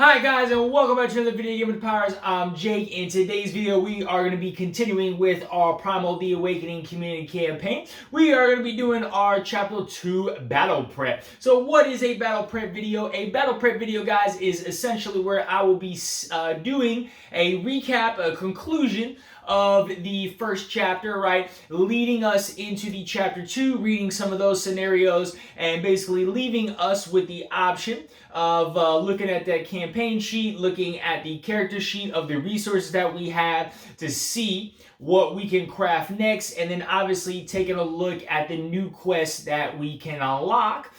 Hi guys, and welcome back to another video game with Powers. I'm Jake. In today's video, we are going to be continuing with our Primal The Awakening community campaign. We are going to be doing our Chapter 2 battle prep. So what is a battle prep video? A battle prep video, guys, is essentially where I will be doing a recap, a conclusion of the first chapter, right? Leading us into the Chapter 2, reading some of those scenarios, and basically leaving us with the option of looking at that campaign sheet, looking at the character sheet of the resources that we have to see what we can craft next, and then obviously taking a look at the new quests that we can unlock.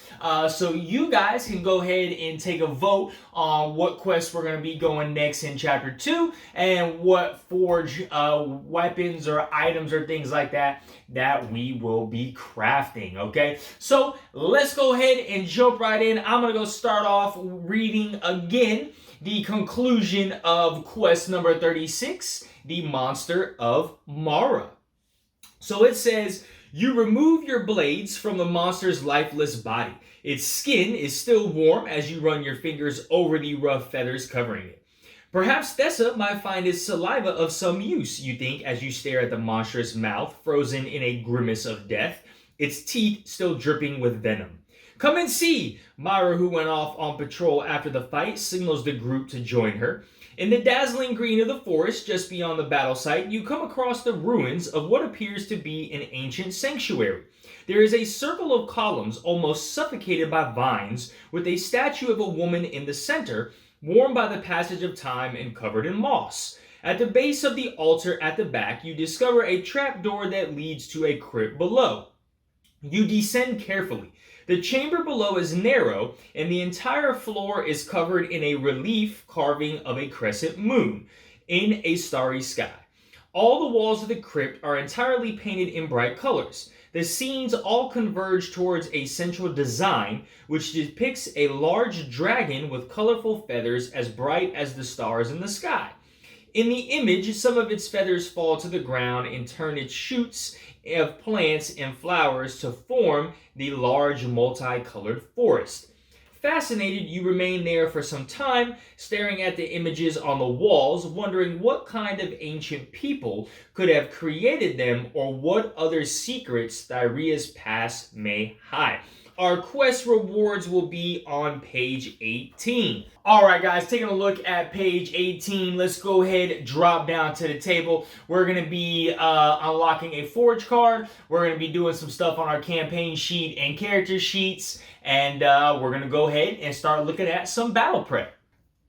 So you guys can go ahead and take a vote on what quests we're going to be going next in Chapter 2 and what forge weapons or items or things like that we will be crafting, okay? So let's go ahead and jump right in. I'm going to go start off reading again the conclusion of quest number 36, the Monster of Mara. So it says, you remove your blades from the monster's lifeless body. Its skin is still warm as you run your fingers over the rough feathers covering it. Perhaps Thessa might find its saliva of some use, you think, as you stare at the monstrous mouth, frozen in a grimace of death, its teeth still dripping with venom. Come and see! Myra, who went off on patrol after the fight, signals the group to join her. In the dazzling green of the forest, just beyond the battle site, you come across the ruins of what appears to be an ancient sanctuary. There is a circle of columns almost suffocated by vines, with a statue of a woman in the center, warmed by the passage of time and covered in moss. At the base of the altar at the back, you discover a trapdoor that leads to a crypt below. You descend carefully. The chamber below is narrow, and the entire floor is covered in a relief carving of a crescent moon in a starry sky. All the walls of the crypt are entirely painted in bright colors. The scenes all converge towards a central design, which depicts a large dragon with colorful feathers as bright as the stars in the sky. In the image, some of its feathers fall to the ground and turn its shoots of plants and flowers to form the large multicolored forest. Fascinated, you remain there for some time, staring at the images on the walls, wondering what kind of ancient people could have created them or what other secrets Thyria's past may hide. Our quest rewards will be on page 18. Alright guys, taking a look at page 18, let's go ahead, drop down to the table. We're going to be unlocking a forge card. We're going to be doing some stuff on our campaign sheet and character sheets. And we're going to go ahead and start looking at some battle prep.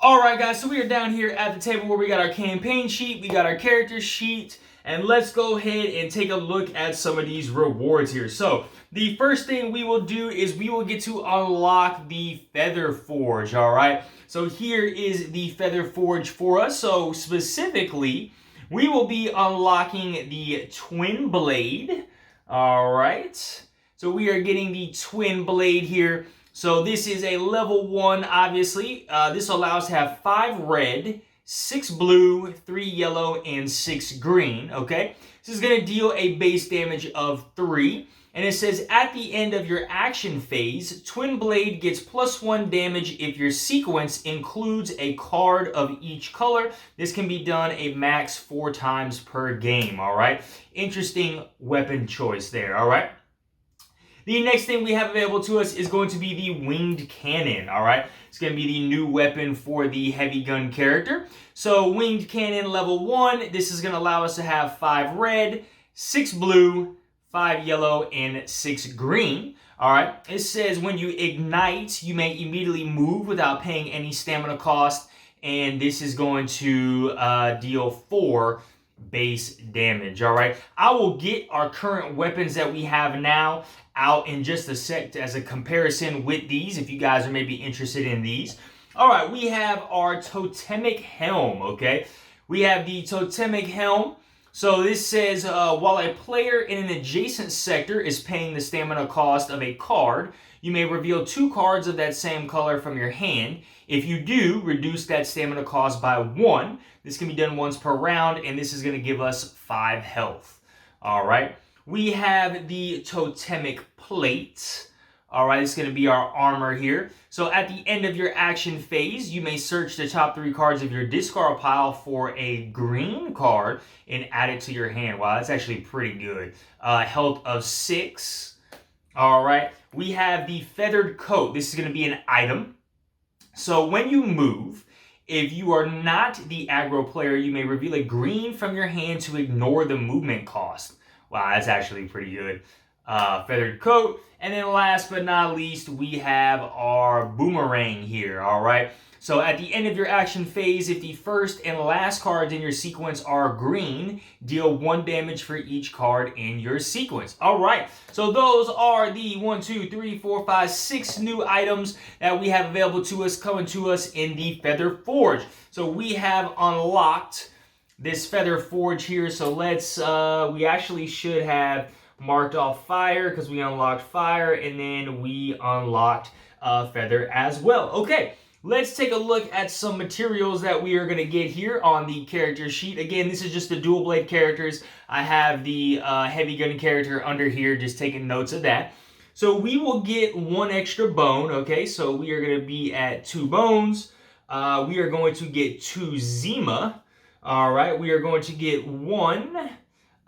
Alright guys, so we are down here at the table where we got our campaign sheet, we got our character sheet, and let's go ahead and take a look at some of these rewards here. So, the first thing we will do is we will get to unlock the Feather Forge, alright? So here is the Feather Forge for us. So specifically, we will be unlocking the Twin Blade, alright? So we are getting the Twin Blade here. So this is a level 1, obviously. This allows to have 5 red, 6 blue, 3 yellow, and 6 green, okay? This is going to deal a base damage of 3. And it says, at the end of your action phase, Twin Blade gets +1 damage if your sequence includes a card of each color. This can be done a max 4 times per game, alright? Interesting weapon choice there, alright? The next thing we have available to us is going to be the Winged Cannon, alright? It's going to be the new weapon for the heavy gun character. So, Winged Cannon level 1, this is going to allow us to have 5 red, 6 blue, 5 yellow, and 6 green. Alright, it says when you ignite, you may immediately move without paying any stamina cost, and this is going to deal 4 base damage. Alright, I will get our current weapons that we have now out in just a sec as a comparison with these, if you guys are maybe interested in these. Alright, we have our Totemic Helm, okay? We have the Totemic Helm. So this says, while a player in an adjacent sector is paying the stamina cost of a card, you may reveal 2 cards of that same color from your hand. If you do, reduce that stamina cost by 1. This can be done once per round, and this is going to give us 5 health. Alright. We have the Totemic Plate. All right, it's going to be our armor here. So at the end of your action phase, you may search the top 3 cards of your discard pile for a green card and add it to your hand. Wow, that's actually pretty good. Health of 6. All right, we have the feathered coat. This is going to be an item. So when you move, if you are not the aggro player, you may reveal a green from your hand to ignore the movement cost. Wow, that's actually pretty good. Feathered coat. And then last but not least, we have our boomerang here, all right? So at the end of your action phase, if the first and last cards in your sequence are green, deal 1 damage for each card in your sequence. All right, so those are the 1, 2, 3, 4, 5, 6 new items that we have available to us, coming to us in the Feather Forge. So we have unlocked this Feather Forge here. So let's, we actually should have marked off fire because we unlocked fire, and then we unlocked feather as well. Okay, let's take a look at some materials that we are going to get here on the character sheet. Again, this is just the dual blade characters. I have the heavy gun character under here, just taking notes of that. So we will get 1 extra bone. Okay, so we are going to be at 2 bones. We are going to get 2 Zima. All right, we are going to get 1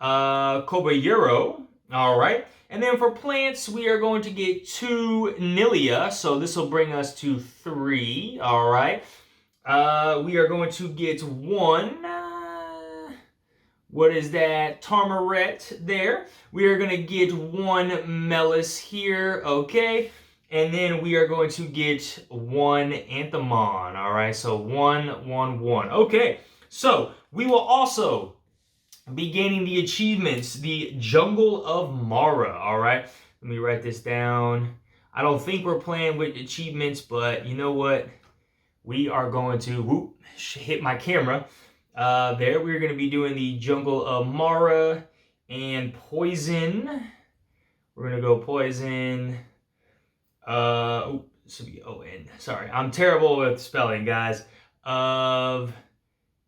Cobayuro. All right, and then for plants, we are going to get 2 Nilia, so this will bring us to 3, all right. We are going to get 1, what is that, Tarmaret there. We are going to get 1 Melis here, okay. And then we are going to get 1 Anthamon, all right, so 1, 1, 1. Okay, so we will also be gaining the achievements, the Jungle of Mara, all right? Let me write this down. I don't think we're playing with achievements, but you know what? We are going to, hit my camera. There, we're going to be doing the Jungle of Mara and Poison. We're going to go Poison. This should be O-N. Sorry, I'm terrible with spelling, guys. Of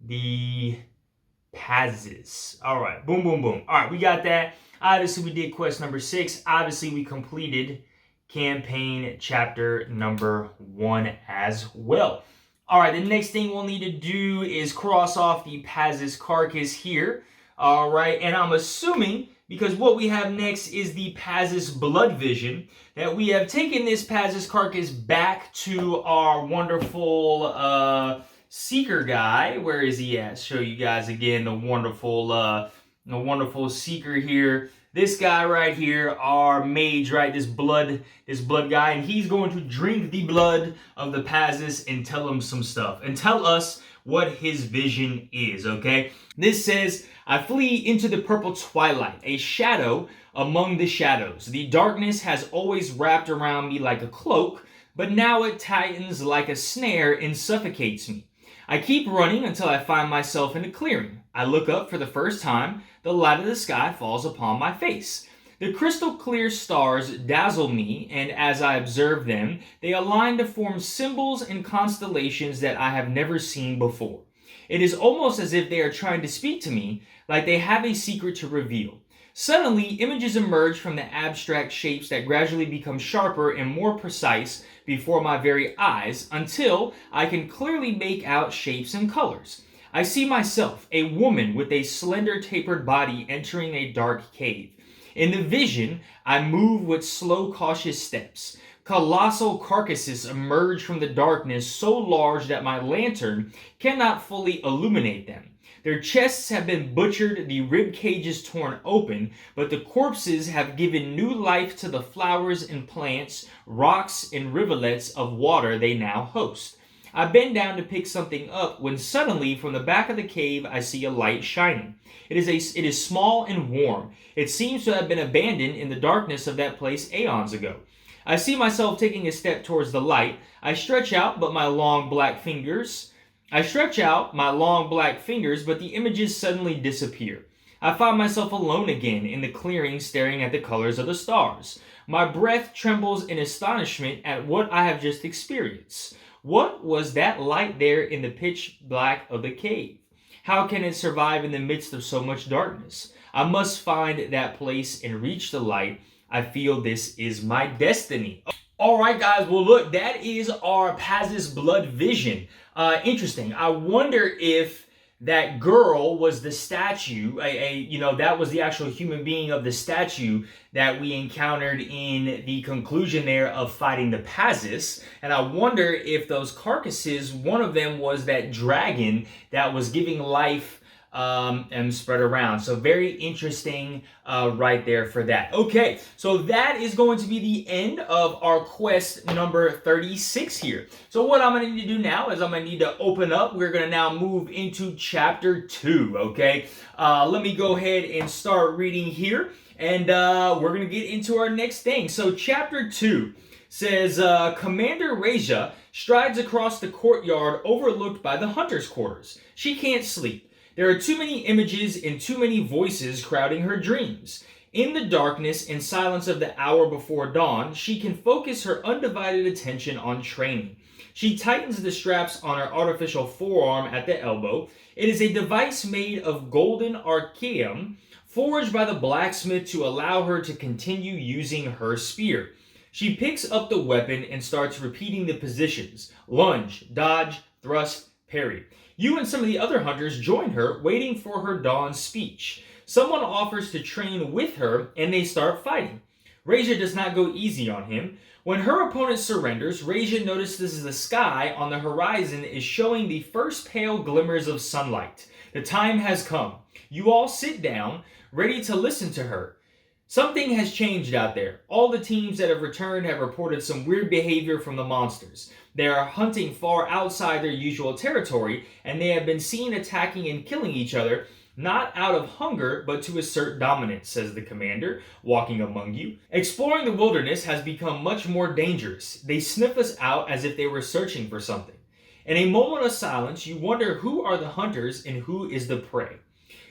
the Pazis. All right, boom, boom, boom. All right, we got that. Obviously, we did quest number 6. Obviously, we completed campaign chapter number 1 as well. All right, the next thing we'll need to do is cross off the Pazis carcass here. All right, and I'm assuming, because what we have next is the Pazis blood vision, that we have taken this Pazis carcass back to our wonderful Seeker guy. Where is he at? Show you guys again the wonderful Seeker here. This guy right here, our mage, right? This blood guy, and he's going to drink the blood of the Pazis and tell him some stuff and tell us what his vision is. Okay, this says, "I flee into the purple twilight, a shadow among the shadows. The darkness has always wrapped around me like a cloak, but now it tightens like a snare and suffocates me. I keep running until I find myself in a clearing. I look up for the first time. The light of the sky falls upon my face. The crystal clear stars dazzle me, and as I observe them, they align to form symbols and constellations that I have never seen before. It is almost as if they are trying to speak to me, like they have a secret to reveal. Suddenly, images emerge from the abstract shapes that gradually become sharper and more precise before my very eyes, until I can clearly make out shapes and colors. I see myself, a woman with a slender tapered body, entering a dark cave. In the vision, I move with slow, cautious steps. Colossal carcasses emerge from the darkness, so large that my lantern cannot fully illuminate them. Their chests have been butchered, the rib cages torn open, but the corpses have given new life to the flowers and plants, rocks and rivulets of water they now host. I bend down to pick something up when suddenly from the back of the cave I see a light shining. It is small and warm. It seems to have been abandoned in the darkness of that place aeons ago. I see myself taking a step towards the light. I stretch out my long black fingers, but the images suddenly disappear. I find myself alone again in the clearing, staring at the colors of the stars. My breath trembles in astonishment at what I have just experienced. What was that light there in the pitch black of the cave? How can it survive in the midst of so much darkness? I must find that place and reach the light. I feel this is my destiny. All right, guys. Well, look, that is our Pazis Blood Vision. Interesting. I wonder if that girl was the statue, that was the actual human being of the statue that we encountered in the conclusion there of fighting the Pazis. And I wonder if those carcasses, one of them was that dragon that was giving life and spread around. So very interesting right there for that. Okay, so that is going to be the end of our quest number 36 here. So what I'm going to need to do now is I'm going to need to open up. We're going to now move into chapter 2, okay? Let me go ahead and start reading here, and we're going to get into our next thing. So chapter 2 says, Commander Reggie strides across the courtyard overlooked by the hunter's quarters. She can't sleep. There are too many images and too many voices crowding her dreams. In the darkness and silence of the hour before dawn, she can focus her undivided attention on training. She tightens the straps on her artificial forearm at the elbow. It is a device made of golden archaeum, forged by the blacksmith to allow her to continue using her spear. She picks up the weapon and starts repeating the positions: lunge, dodge, thrust, parry. You and some of the other hunters join her, waiting for her dawn speech. Someone offers to train with her, and they start fighting. Reggie does not go easy on him. When her opponent surrenders, Reggie notices the sky on the horizon is showing the first pale glimmers of sunlight. The time has come. You all sit down, ready to listen to her. Something has changed out there. All the teams that have returned have reported some weird behavior from the monsters. They are hunting far outside their usual territory, and they have been seen attacking and killing each other, not out of hunger, but to assert dominance, says the commander, walking among you. Exploring the wilderness has become much more dangerous. They sniff us out as if they were searching for something. In a moment of silence, you wonder who are the hunters and who is the prey.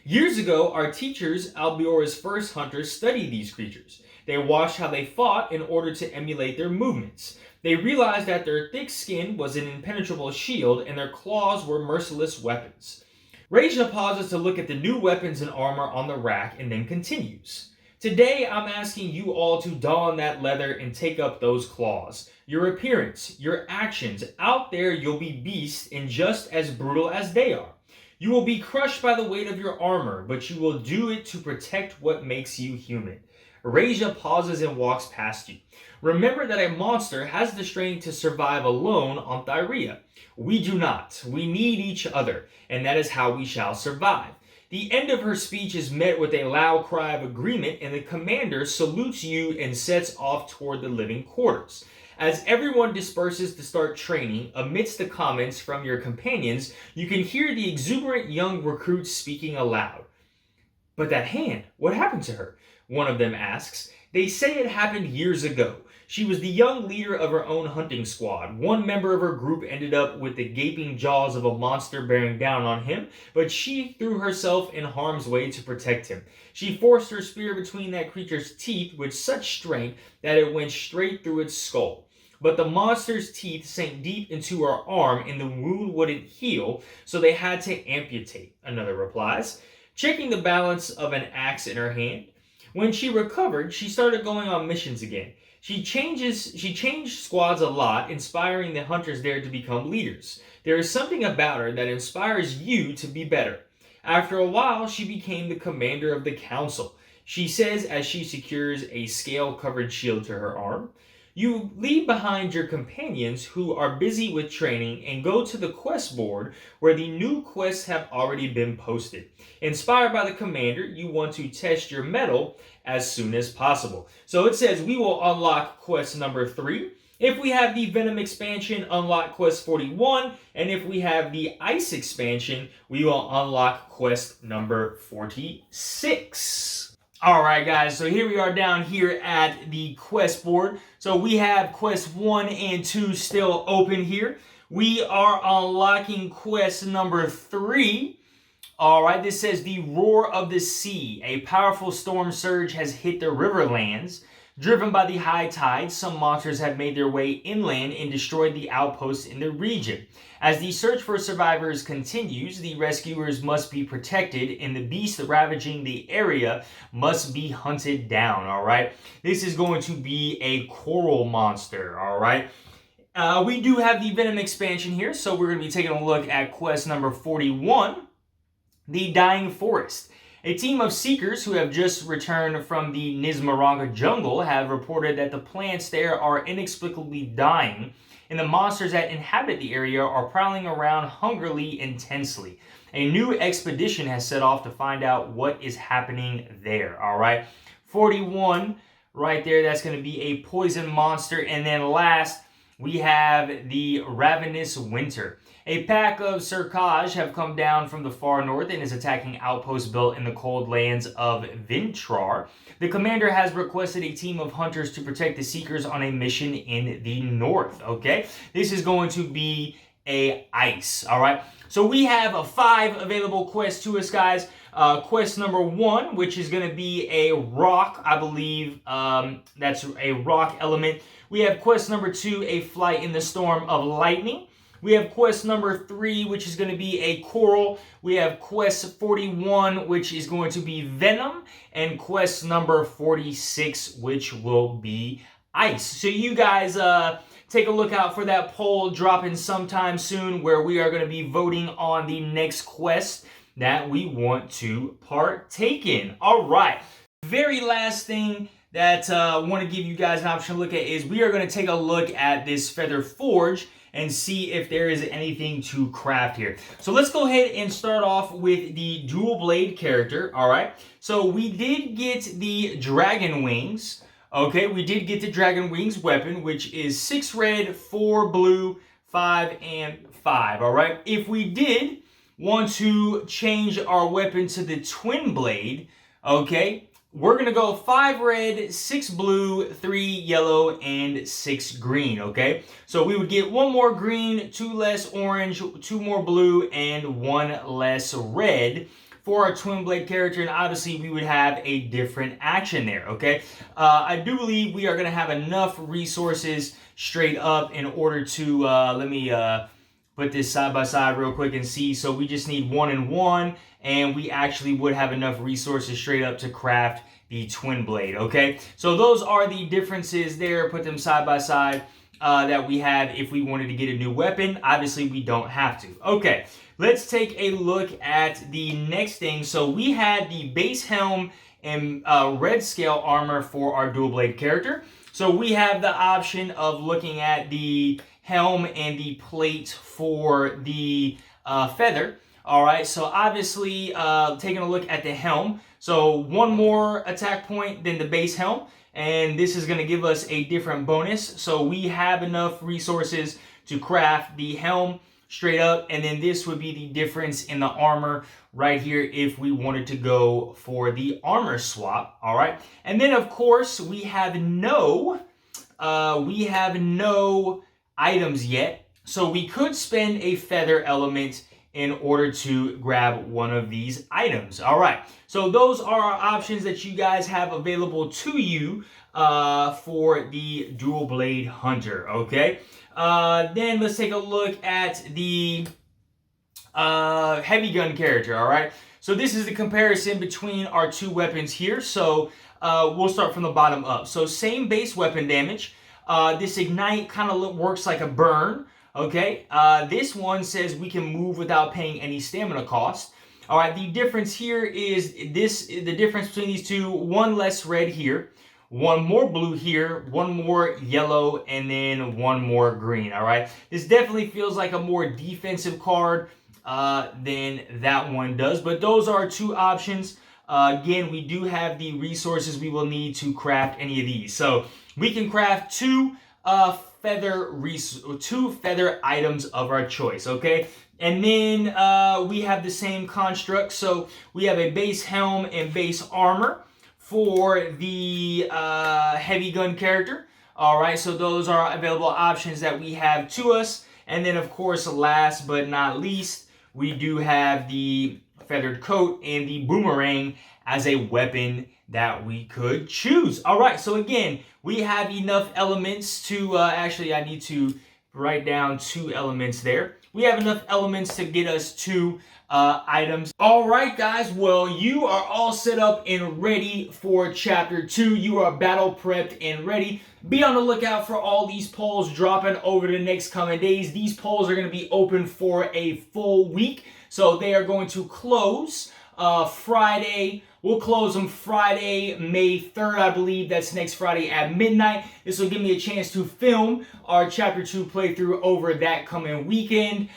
Years ago, our teachers, Albiora's first hunters, studied these creatures. They watched how they fought in order to emulate their movements. They realized that their thick skin was an impenetrable shield and their claws were merciless weapons. Reggie pauses to look at the new weapons and armor on the rack and then continues. Today, I'm asking you all to don that leather and take up those claws. Your appearance, your actions, out there you'll be beasts and just as brutal as they are. You will be crushed by the weight of your armor, but you will do it to protect what makes you human. Reggie pauses and walks past you. Remember that a monster has the strength to survive alone on Thyrea. We do not. We need each other, and that is how we shall survive. The end of her speech is met with a loud cry of agreement, and the commander salutes you and sets off toward the living quarters. As everyone disperses to start training, amidst the comments from your companions, you can hear the exuberant young recruits speaking aloud. But that hand, what happened to her? One of them asks. They say it happened years ago. She was the young leader of her own hunting squad. One member of her group ended up with the gaping jaws of a monster bearing down on him, but she threw herself in harm's way to protect him. She forced her spear between that creature's teeth with such strength that it went straight through its skull. But the monster's teeth sank deep into her arm and the wound wouldn't heal, so they had to amputate, another replies, checking the balance of an axe in her hand. When she recovered, she started going on missions again. She changed squads a lot, inspiring the hunters there to become leaders. There is something about her that inspires you to be better. After a while, she became the commander of the council. She says as she secures a scale-covered shield to her arm. You leave behind your companions who are busy with training and go to the quest board where the new quests have already been posted. Inspired by the commander, you want to test your mettle as soon as possible. So it says we will unlock quest number 3. If we have the Venom expansion, unlock quest 41. And if we have the Ice expansion, we will unlock quest number 46. Alright guys, so here we are down here at the quest board. So we have quest 1 and 2 still open here. We are unlocking quest number 3. Alright, this says the Roar of the Sea. A powerful storm surge has hit the Riverlands. Driven by the high tide, some monsters have made their way inland and destroyed the outposts in the region. As the search for survivors continues, the rescuers must be protected and the beasts ravaging the area must be hunted down, alright? This is going to be a coral monster, alright? We do have the Venom expansion here, so we're going to be taking a look at quest number 41, The Dying Forest. A team of seekers who have just returned from the Nismaranga jungle have reported that the plants there are inexplicably dying, and the monsters that inhabit the area are prowling around hungrily intensely. A new expedition has set off to find out what is happening there, alright? 41, right there, that's going to be a poison monster. And then last, we have the Ravenous Winter. A pack of Surkaj have come down from the far north and is attacking outposts built in the cold lands of Vintrar. The commander has requested a team of hunters to protect the seekers on a mission in the north, okay? This is going to be a ice, all right? So we have 5 available quests to us, guys. Quest number 1, which is going to be a rock, I believe. That's a rock element. We have quest number 2, a flight in the storm of lightning. We have quest number 3, which is going to be a coral. We have quest 41, which is going to be venom. And quest number 46, which will be ice. So you guys take a look out for that poll dropping sometime soon, where we are going to be voting on the next quest that we want to partake in. All right. Very last thing that I want to give you guys an option to look at is we are going to take a look at this Feather Forge and see if there is anything to craft here. So let's go ahead and start off with the dual blade character, all right? So we did get the Dragon Wings, okay? We did get the Dragon Wings weapon, which is 6 red, 4 blue, 5, and 5, all right? If we did want to change our weapon to the twin blade, okay, we're going to go 5 red, 6 blue, 3 yellow, and 6 green, okay? So we would get 1 more green, 2 less orange, 2 more blue, and 1 less red for our twin blade character, and obviously we would have a different action there, okay? I do believe we are going to have enough resources straight up in order to, let me put this side by side real quick and see. So we just need 1 and 1, and we actually would have enough resources straight up to craft the twin blade, okay? So those are the differences there. Put them side by side that we have if we wanted to get a new weapon. Obviously, we don't have to. Okay, let's take a look at the next thing. So we had the base helm and red scale armor for our dual blade character. So we have the option of looking at the helm and the plate for the feather. All right, so obviously taking a look at the helm. So 1 more attack point than the base helm, and this is going to give us a different bonus. So we have enough resources to craft the helm straight up, and then this would be the difference in the armor right here if we wanted to go for the armor swap. All right, and then of course we have no items yet, so we could spend a feather element in order to grab one of these items. All right, so those are our options that you guys have available to you for the dual blade hunter, okay? Then let's take a look at the heavy gun character, all right? So this is the comparison between our 2 weapons here. So we'll start from the bottom up. So same base weapon damage. This ignite kind of works like a burn. Okay, this one says we can move without paying any stamina cost. All right, the difference here is the difference between these 2, 1 less red here, 1 more blue here, 1 more yellow, and then 1 more green. All right, this definitely feels like a more defensive card than that one does, but those are 2 options. Again, we do have the resources we will need to craft any of these. So we can craft 2 feather items of our choice, okay? And then we have the same construct. So we have a base helm and base armor for the heavy gun character. All right, so those are available options that we have to us. And then, of course, last but not least, we do have the feathered coat and the boomerang as a weapon that we could choose. All right, so again, we have enough elements to, actually I need to write down 2 elements there. We have enough elements to get us 2 items. All right, guys, well, you are all set up and ready for chapter 2. You are battle prepped and ready. Be on the lookout for all these polls dropping over the next coming days. These polls are going to be open for a full week, so they are going to close Friday. We'll close them Friday, May 3rd, I believe. That's next Friday at midnight. This will give me a chance to film our Chapter 2 playthrough over that coming weekend.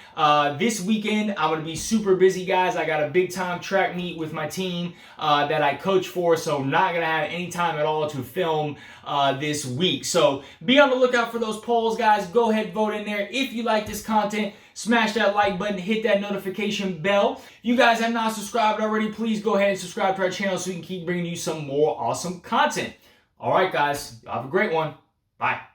This weekend, I'm going to be super busy, guys. I got a big-time track meet with my team that I coach for, so not going to have any time at all to film this week. So be on the lookout for those polls, guys. Go ahead, vote in there. If you like this content, smash that like button, hit that notification bell. If you guys have not subscribed already, please go ahead and subscribe to our channel so we can keep bringing you some more awesome content. All right, guys, have a great one. Bye.